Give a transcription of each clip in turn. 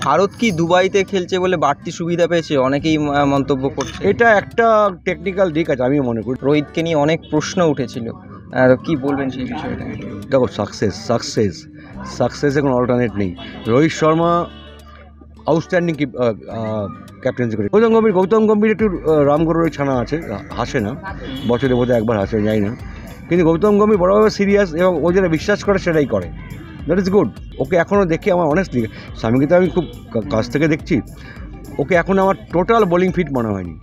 ভারত কি দুবাইতে খেলছে বলে বাড়তি সুবিধা পেয়েছে, অনেকেই মন্তব্য করছে। এটা একটা টেকনিক্যাল দিক আছে, আমি মনে করি। রোহিতকে নিয়ে অনেক প্রশ্ন উঠেছিল, আর কি বলবেন সেই বিষয়টা? দেখো, সাকসেসের কোনো অল্টারনেট নেই। রোহিত শর্মা আউটস্ট্যান্ডিং ক্যাপ্টেন্সি করে। গৌতম গম্ভীর একটু রামগড়ের ছানা আছে, হাসে না, বছরে বোধহয় একবার হাসে, যাই না, কিন্তু গৌতম গম্ভীর বড়ভাবে সিরিয়াস এবং ও যেটা বিশ্বাস করে সেটাই করে। That is good. ওকে এখনও দেখি আমার অনেস্টলি, স্বামীকে তো আমি খুব কাছ থেকে দেখছি, ওকে এখন আমার টোটাল বোলিং ফিট মনে হয়নি।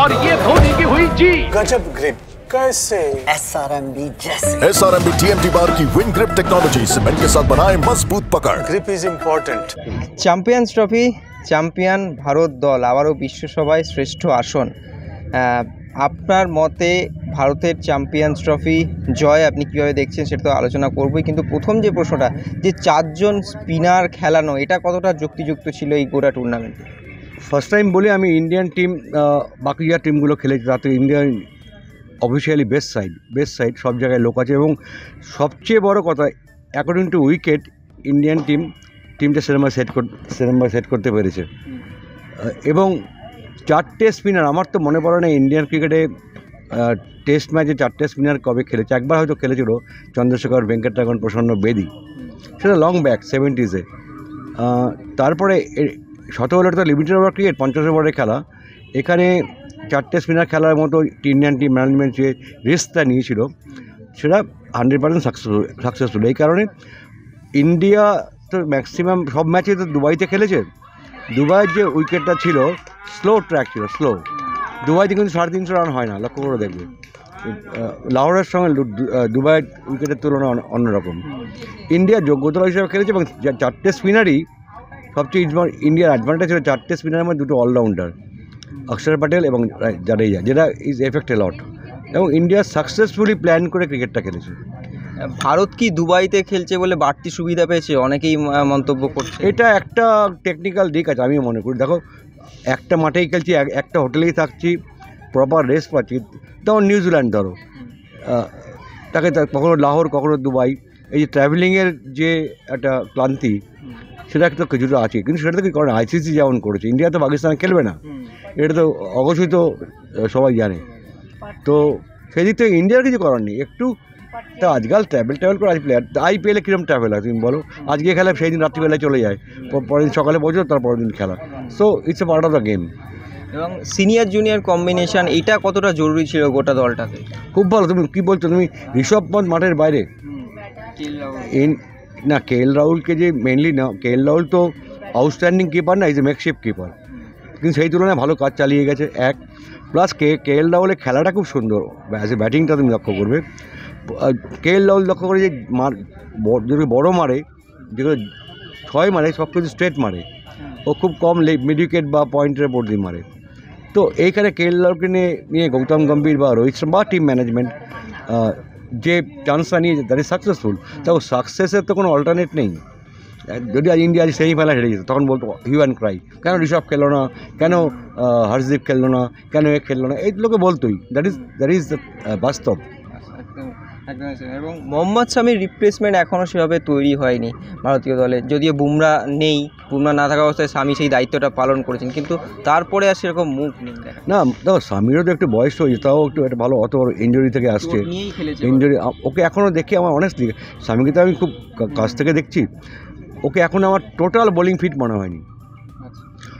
और ये धोनी की हुई जी गजब ग्रिप कैसे SRMB TMT बार की विन ग्रिप टेक्नोलॉजी सीमेंट के साथ बनाए मजबूत पकड़। Grip is important. Champions trophy, champion Bharat দল, আবারও বিশ্বসভায় শ্রেষ্ঠ আসন। আপনার মতে ভারতের চ্যাম্পিয়ন্স ট্রফি জয় আপনি কীভাবে দেখছেন সেটা তো আলোচনা করবই, কিন্তু প্রথম যে প্রশ্নটা, যে 4 জন স্পিনার খেলানো, এটা কতটা যুক্তিযুক্ত ছিল এই গোটা টুর্নামেন্টে? ফার্স্ট টাইম বলি আমি, ইন্ডিয়ান টিম বাকি যা টিমগুলো খেলেছে তাতে ইন্ডিয়ান অফিসিয়ালি বেস্ট সাইড, সব জায়গায় লোক আছে, এবং সবচেয়ে বড় কথা, অ্যাকর্ডিং টু উইকেট ইন্ডিয়ান টিমটা সেরকমভাবে সেট করতে পেরেছে। এবং 4টে স্পিনার, আমার তো মনে পড়ে না ইন্ডিয়ান ক্রিকেটে টেস্ট ম্যাচে 4টে স্পিনার কবে খেলেছে। একবার হয়তো খেলেছিল চন্দ্রশেখর, ভেঙ্কটরামন, প্রসন্ন, বেদি, সেটা লং ব্যাক 70s-এ। তারপরে 17 ওভার তো লিমিটেড ওভার ক্রিকেট, 50 ওভারের খেলা, এখানে 4টে স্পিনার খেলার মতো ইন্ডিয়ান টিম ম্যানেজমেন্ট যে রিস্কটা নিয়েছিল সেটা 100% সাকসেসফুল। এই কারণে ইন্ডিয়া তো ম্যাক্সিমাম সব ম্যাচে তো দুবাইতে খেলেছে। দুবাইয়ের যে উইকেটটা ছিল স্লো ট্র্যাক ছিল, স্লো। দুবাইতে কিন্তু 350 রান হয় না, লক্ষ্য করে দেখবে। লাহোরের সঙ্গে দুবাইয়ের উইকেটের তুলনা অন্যরকম। ইন্ডিয়া যোগ্যতা হিসেবে খেলেছে, এবং 4টে স্পিনারই সবচেয়ে ইন্ডিয়ার অ্যাডভান্টেজ ছিল 4টে স্পিনারের মধ্যে 2টো অলরাউন্ডার, অক্ষর প্যাটেল এবং জাডেজা, যেটা ইজ এফেক্ট এ লট, এবং ইন্ডিয়া সাকসেসফুলি প্ল্যান করে ক্রিকেটটা খেলেছে। ভারত কি দুবাইতে খেলছে বলে বাড়তি সুবিধা পেয়েছে, অনেকেই মন্তব্য করছে। এটা একটা টেকনিক্যাল দিক আছে, আমি মনে করি। দেখো, একটা মাঠেই খেলছি, একটা হোটেলেই থাকছি, প্রপার রেস্ট পাচ্ছি। যেমন নিউজিল্যান্ড ধরো, তাকে কখনো লাহোর, কখনো দুবাই, এই যে ট্রাভেলিংয়ের যে একটা ক্লান্তি, সেটা একটা কিছুটা আছে, কিন্তু সেটা তো কি করে ICC যেমন করেছে। ইন্ডিয়া তো পাকিস্তানে খেলবে না, এটা তো অবশ্যই তো সবাই জানে। তো সেই দিক থেকে ইন্ডিয়ার কিছু করার নেই। একটু তা আজকাল ট্রাভেল করে প্লেয়ার, IPL-এ কীরকম ট্রাভেল হয় তুমি বলো? আজকে খেলা, সেই দিন রাত্রিবেলায় চলে যায়, পরের দিন সকালে পৌঁছলো, তার পরের দিন খেলা। So it's a part of the game. এবং সিনিয়র জুনিয়র কম্বিনেশন, এটা কতটা জরুরি ছিল গোটা দলটাতে? খুব ভালো। তুমি কী বলছো? তুমি ঋষভ পন্থ মাঠের বাইরে না, KL রাহুলকে যে মেনলি না, KL রাহুল তো আউটস্ট্যান্ডিং কিপার না, ইজ এ মেকশিফট কিপার, কিন্তু সেই তুলনায় ভালো কাজ চালিয়ে গেছে। এক প্লাস KL রাহুলের খেলাটা খুব সুন্দর, অ্যাজ এ ব্যাটিংটা তুমি লক্ষ্য করবে। KL রাহুল লক্ষ্য করে যে যেগুলো বড়ো মারে, যেগুলো 6 মারে, সব কিছু স্ট্রেট মারে, ও খুব কম মিড উইকেট বা পয়েন্টের ওপর দিয়ে মারে। তো এইখানে KL রাহুলকে নিয়ে গৌতম গম্ভীর বা রোহিত শর্মা বা টিম ম্যানেজমেন্ট যে চান্সটা নিয়ে, দ্যাট ইজ সাকসেসফুল। তাও সাকসেসের তো কোনো অল্টারনেট নেই। যদি আজ ইন্ডিয়া সেমিফাইনাল হেরে যেত, তখন বলতো হিউ অ্যান্ড ক্রাই, কেন ঋষভ খেললো না, কেন হর্ষদীপ খেললো না, কেন খেললো না, এইগুলোকে বলতোই। দ্যাট ইজ বাস্তব। এবং মোহাম্মদ শামির রিপ্লেসমেন্ট এখনও সেভাবে তৈরি হয়নি ভারতীয় দলে। যদিও বুমরা না থাকা অবস্থায় শামি সেই দায়িত্বটা পালন করেছেন, কিন্তু তারপরে আর সেরকম মুখ নেই। না, দেখো, শামিরও তো একটু বয়স হয়েছে, তাও একটু একটা ভালো, অত ইঞ্জুরি থেকে আসছে। ইঞ্জুরি ওকে এখনও দেখি আমার অনেস্টলি, শামিকে তো আমি খুব কাছ থেকে দেখছি, ওকে এখন আমার টোটাল বোলিং ফিট মনে হয়নি।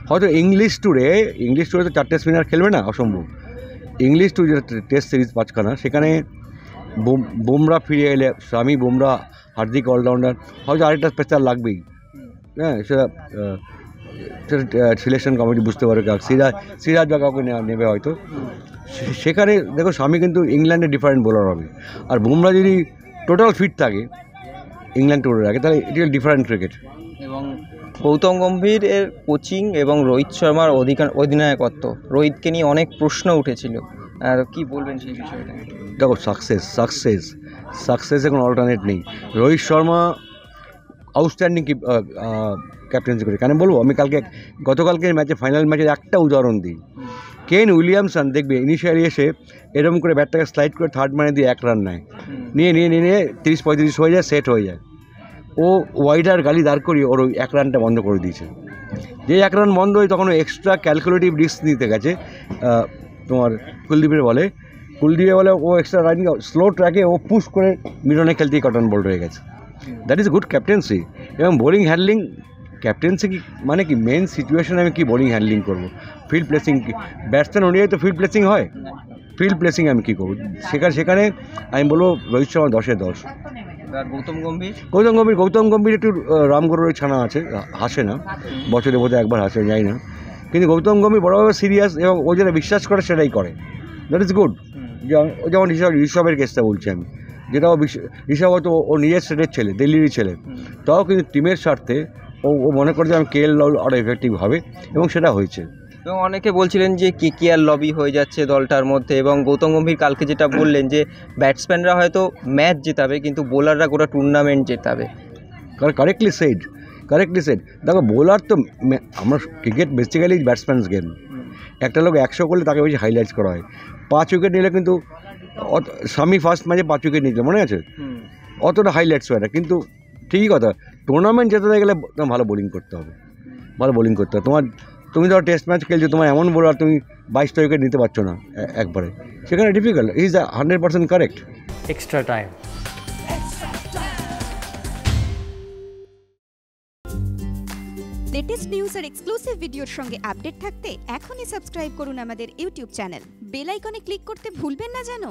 হয়তো ইংলিশ ট্যুরে তো 4টে স্পিনার খেলবে না, অসম্ভব। ইংলিশ ট্যুর যেটা টেস্ট সিরিজ 5খানা, সেখানে বুমরা ফিরে এলে, শামি, বুমরা, হার্দিক অলরাউন্ডার, হয়তো আরেকটা স্পেশাল লাগবেই। হ্যাঁ, সেটা সিলেকশন কমিটি বুঝতে পারে, সিরাজ বা কাউকে নেবে হয়তো। সেখানে দেখো, শামি কিন্তু ইংল্যান্ডে ডিফারেন্ট বোলার হবে, আর বুমরা যদি টোটাল ফিট থাকে ইংল্যান্ড ট্যুরের আগে, তাহলে ইট উইল ডিফারেন্ট ক্রিকেট। এবং গৌতম গম্ভীরের কোচিং এবং রোহিত শর্মার অধিনায়কত্ব, রোহিতকে নিয়ে অনেক প্রশ্ন উঠেছিল, আর কি বলবেন সেই বিষয়টা? দেখো, সাকসেসের কোনো অল্টারনেট নেই। রোহিত শর্মা আউটস্ট্যান্ডিং ক্যাপ্টেন্সি করে। কেন বলবো? আমি গতকালকের ম্যাচে, ফাইনাল ম্যাচের একটা উদাহরণ দিই। কেন উইলিয়ামসন দেখবে ইনিশিয়ালি এসে এরকম করে ব্যাটটাকে স্লাইড করে থার্ড মানে দিয়ে 1 রান নেয়, নিয়ে 30-35 হয়ে যায়, সেট হয়ে যায়। ও ওয়াইডার গালি দাঁড় করিয়ে ওর ওই 1 রানটা বন্ধ করে দিয়েছে। যে 1 রান বন্ধ হয় তখন এক্সট্রা ক্যালকুলেটিভ রিস্ক নিতে গেছে তোমার কুলদীপের বলে ও এক্সট্রা রানিং স্লো ট্র্যাকে ও পুশ করে মিডনে খেলতে কটন বল রয়ে গেছে। That is good captaincy. এবং বোলিং হ্যান্ডলিং ক্যাপ্টেন্সি কি মানে কি মেন সিচুয়েশনে আমি কি বোলিং হ্যান্ডলিং করবো, ফিল্ড প্লেসিং কি ব্যাটসম্যান অনুযায়ী তো ফিল্ড প্লেসিং হয়, ফিল্ড প্লেসিং আমি কী করবো সেখানে আমি বলবো রোহিত শর্মা 10-এ 10। আর গৌতম গম্ভীর একটু রামগরুরের ছানা আছে, হাসে না, বছরে বোধহয় একবার হাসে, যাই না, কিন্তু গৌতম গম্ভীর বড়ভাবে সিরিয়াস এবং ও যেটা বিশ্বাস করে সেটাই করে, দ্যাট ইজ গুড। যেমন ঋষভের কেসটা বলছি আমি, যেটা ঋষভ হয়তো ও নিজের স্টেটের ছেলে, দিল্লিরই ছেলে, তাও কিন্তু টিমের স্বার্থে ও মনে করে যে আমি KL রাহুল আরও এফেক্টিভ হবে এবং সেটা হয়েছে। এবং অনেকে বলছিলেন যে KKR লবি হয়ে যাচ্ছে দলটার মধ্যে, এবং গৌতম গম্ভীর কালকে যেটা বললেন যে ব্যাটসম্যানরা হয়তো ম্যাচ জেতাবে কিন্তু বোলাররা গোটা টুর্নামেন্ট জেতাবে। Correctly said. দেখো বোলার তো আমরা ক্রিকেট বেসিক্যালি ব্যাটসম্যানস গেম। একটা লোক 100 করলে তাকে বেশি হাইলাইটস করা হয়। 5 উইকেট নিলে কিন্তু স্বামী ফার্স্ট ম্যাচে 5 উইকেট নিয়েছিল মনে আছে, অতটা হাইলাইটস হয় না, কিন্তু ঠিকই কথা টুর্নামেন্ট জেতাতে গেলে ভালো বোলিং করতে হবে। তুমি ধরো টেস্ট ম্যাচ খেলছো, তোমার এমন বোলার তুমি 22টা উইকেট নিতে পারছো না একবারে, সেখানে difficult. Is 100% correct. extra time. Latest news আর এক্সক্লুসিভ ভিডিওর সঙ্গে আপডেট থাকতে এখনই সাবস্ক্রাইব করুন আমাদের ইউটিউব চ্যানেল। বেল আইকনে ক্লিক করতে ভুলবেন না যেন।